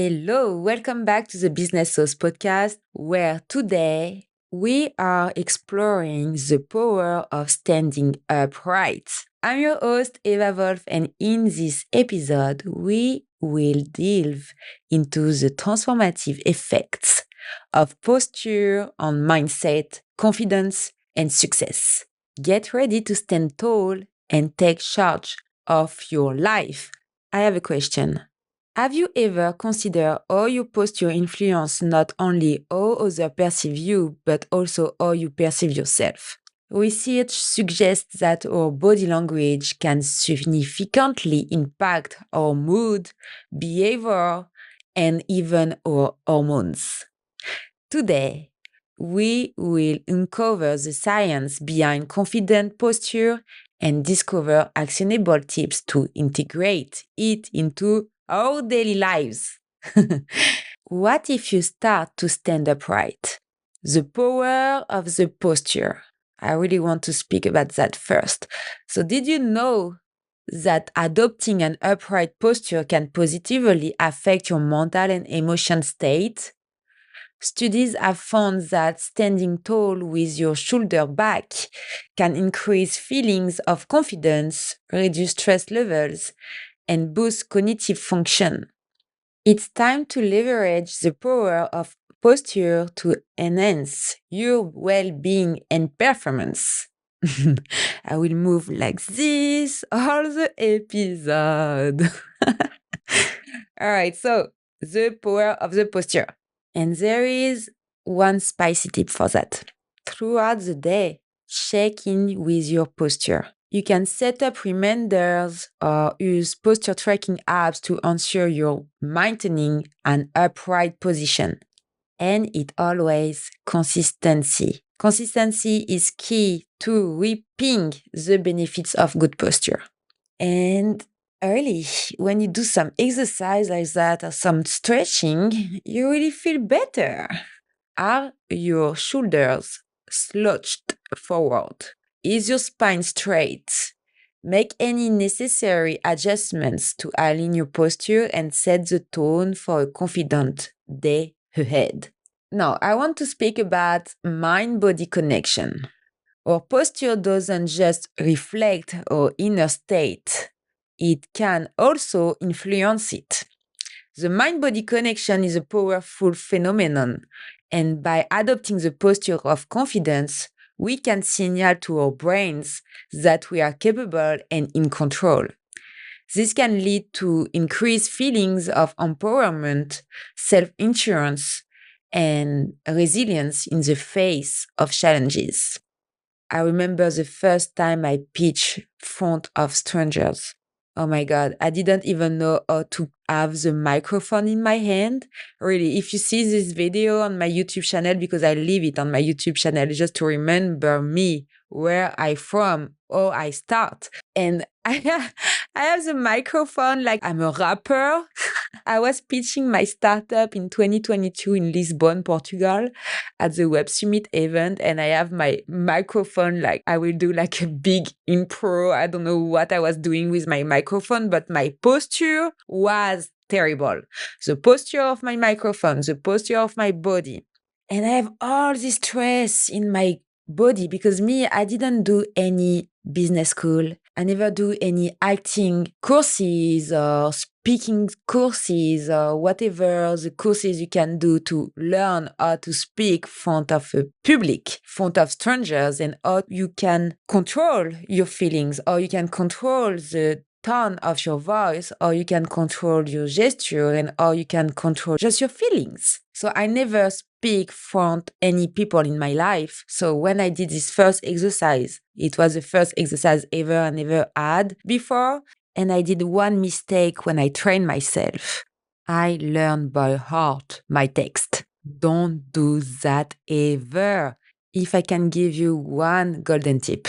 Hello, welcome back to the Business Sauce podcast, where today we are exploring the power of standing upright. I'm your host, Eva Wolf, and in this episode, we will delve into the transformative effects of posture on mindset, confidence, and success. Get ready to stand tall and take charge of your life. I have a question. Have you ever considered how your posture influences not only how others perceive you, but also how you perceive yourself? Research suggests that our body language can significantly impact our mood, behavior, and even our hormones. Today, we will uncover the science behind confident posture and discover actionable tips to integrate it into our daily lives. What if you start to stand upright? The power of the posture. I really want to speak about that first. So, did you know that adopting an upright posture can positively affect your mental and emotional state? Studies have found that standing tall with your shoulder back can increase feelings of confidence, reduce stress levels, and boost cognitive function. It's time to leverage the power of posture to enhance your well being and performance. I will move like this all the episode. All right, so the power of the posture. And there is one spicy tip for that. Throughout the day, check in with your posture. You can set up reminders or use posture tracking apps to ensure you're maintaining an upright position. And it always consistency. Consistency is key to reaping the benefits of good posture. And early, when you do some exercise like that or some stretching, you really feel better. Are your shoulders slouched forward? Is your spine straight? Make any necessary adjustments to align your posture and set the tone for a confident day ahead. Now, I want to speak about mind-body connection. Our posture doesn't just reflect our inner state, it can also influence it. The mind-body connection is a powerful phenomenon, and by adopting the posture of confidence, we can signal to our brains that we are capable and in control. This can lead to increased feelings of empowerment, self-assurance, and resilience in the face of challenges. I remember the first time I pitched front of strangers. Oh my God, I didn't even know how to have the microphone in my hand. Really, if you see this video on my YouTube channel, because I leave it on my YouTube channel just to remember me, where I from, how I start. And I have the microphone like I'm a rapper. I was pitching my startup in 2022 in Lisbon, Portugal, at the Web Summit event, and I have my microphone like I will do like a big impro. I don't know what I was doing with my microphone, but my posture was terrible. The posture of my microphone, the posture of my body. And I have all this stress in my body because I didn't do any business school. I never do any acting courses or speaking courses or whatever the courses you can do to learn how to speak in front of a public, front of strangers, and how you can control your feelings, or you can control the tone of your voice, or you can control your gesture, and how you can control just your feelings. So I never speak front any people in my life. So when I did this first exercise, it was the first exercise ever I never had before. And I did one mistake when I trained myself. I learned by heart my text. Don't do that ever. If I can give you one golden tip,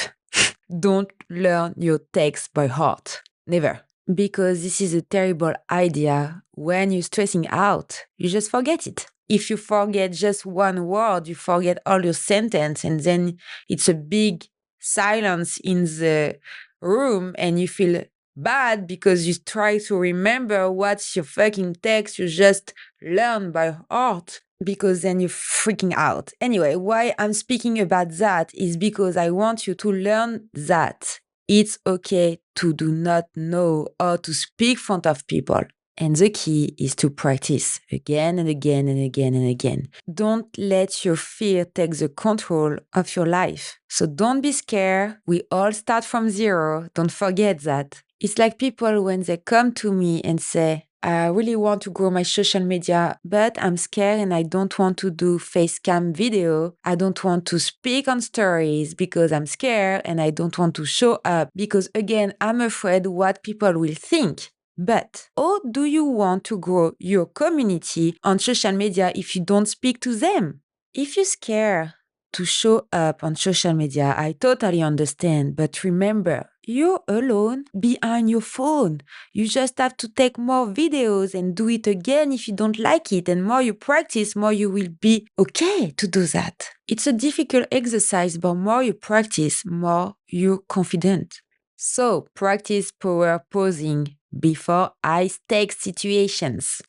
don't learn your text by heart. Never. Because this is a terrible idea. When you're stressing out, you just forget it. If you forget just one word, you forget all your sentence, and then it's a big silence in the room and you feel bad because you try to remember what's your fucking text you just learned by heart, because then you're freaking out. Anyway, why I'm speaking about that is because I want you to learn that it's okay to do not know how to speak in front of people. And the key is to practice again and again and again and again. Don't let your fear take the control of your life. So don't be scared. We all start from zero. Don't forget that. It's like people when they come to me and say, I really want to grow my social media, but I'm scared and I don't want to do face cam video. I don't want to speak on stories because I'm scared and I don't want to show up because, again, I'm afraid what people will think. But how do you want to grow your community on social media if you don't speak to them? If you're scared to show up on social media, I totally understand. But remember, you're alone behind your phone. You just have to take more videos and do it again if you don't like it. And more you practice, more you will be okay to do that. It's a difficult exercise, but more you practice, more you're confident. So practice power posing before high-stakes situations.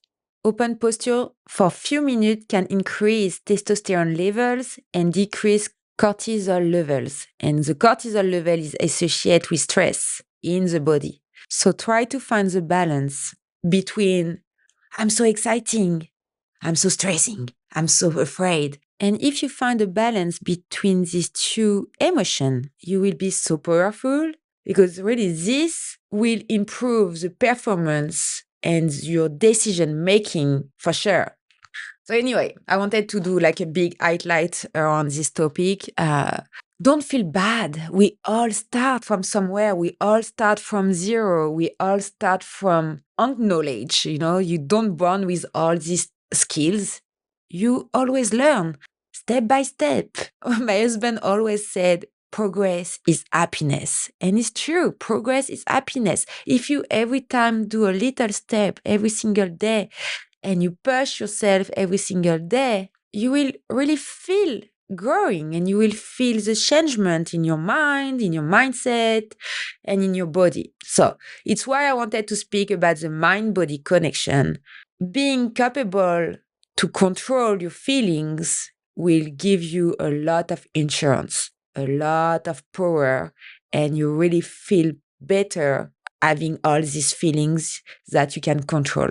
Open posture for a few minutes can increase testosterone levels and decrease cortisol levels. And the cortisol level is associated with stress in the body. So try to find the balance between I'm so exciting, I'm so stressing, I'm so afraid. And if you find a balance between these two emotions, you will be so powerful because really this will improve the performance and your decision making for sure. So anyway, I wanted to do like a big highlight around this topic. Don't feel bad. We all start from somewhere. We all start from zero. We all start from unknowledge. You don't born with all these skills. You always learn step by step. My husband always said, progress is happiness. And it's true. Progress is happiness. If you every time do a little step every single day, and you push yourself every single day, you will really feel growing and you will feel the changement in your mind, in your mindset, and in your body. So it's why I wanted to speak about the mind-body connection. Being capable to control your feelings will give you a lot of insurance, a lot of power, and you really feel better having all these feelings that you can control.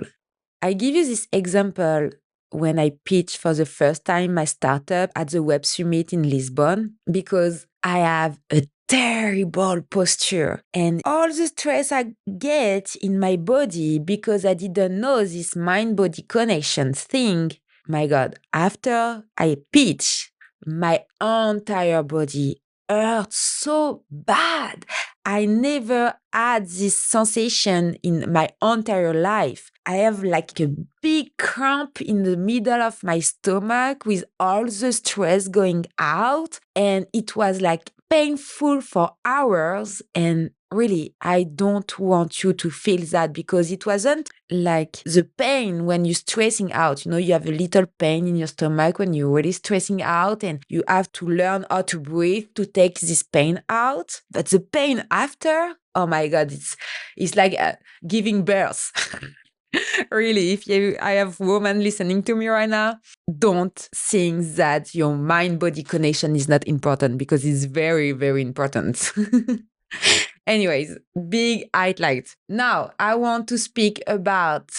I give you this example when I pitched for the first time my startup at the Web Summit in Lisbon, because I have a terrible posture and all the stress I get in my body because I didn't know this mind-body connection thing. My God, after I pitch, my entire body hurt so bad. I never had this sensation in my entire life. I have like a big cramp in the middle of my stomach with all the stress going out. And it was like painful for hours. And really, I don't want you to feel that because it wasn't like the pain when you're stressing out. You have a little pain in your stomach when you're really stressing out and you have to learn how to breathe to take this pain out. But the pain after, oh my God, it's like giving birth. Really, I have women listening to me right now, don't think that your mind-body connection is not important because it's very, very important. Anyways, big highlight. Now, I want to speak about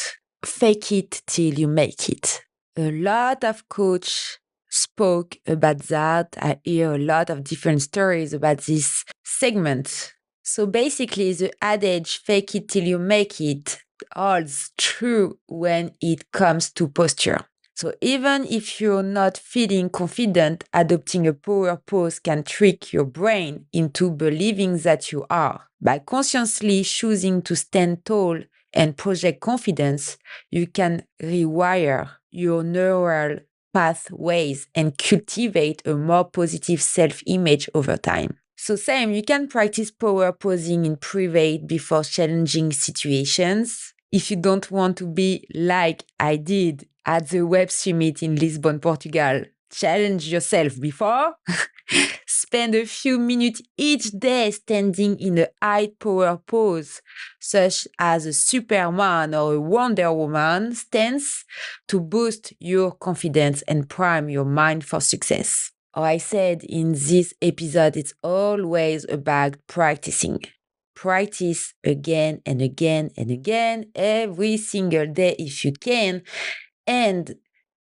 fake it till you make it. A lot of coach spoke about that. I hear a lot of different stories about this segment. So basically, the adage, fake it till you make it, holds true when it comes to posture. So even if you're not feeling confident, adopting a power pose can trick your brain into believing that you are. By consciously choosing to stand tall and project confidence, you can rewire your neural pathways and cultivate a more positive self-image over time. So same, you can practice power posing in private before challenging situations. If you don't want to be like I did at the Web Summit in Lisbon, Portugal, challenge yourself before. spend a few minutes each day standing in a high power pose, such as a Superman or a Wonder Woman stance, to boost your confidence and prime your mind for success. I said in this episode, it's always about practicing. Practice again and again and again every single day if you can. And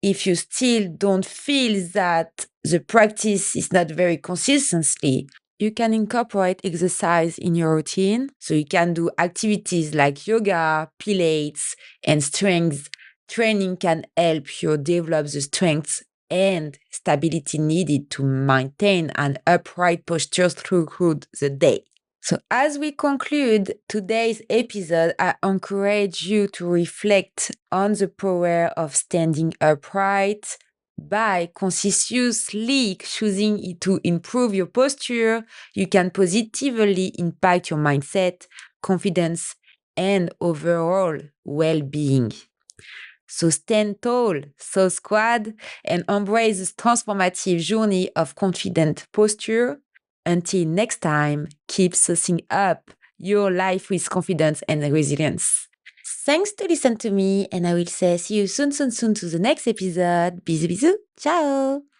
if you still don't feel that the practice is not very consistently, you can incorporate exercise in your routine. So you can do activities like yoga, pilates, and strength training can help you develop the strength and stability needed to maintain an upright posture throughout the day. So, as we conclude today's episode, I encourage you to reflect on the power of standing upright by consciously choosing to improve your posture. You can positively impact your mindset, confidence, and overall well being. So stand tall, so squad, and embrace this transformative journey of confident posture. Until next time, keep sourcing up your life with confidence and resilience. Thanks to listen to me, and I will say see you soon to the next episode. Bisous, bisous. Ciao.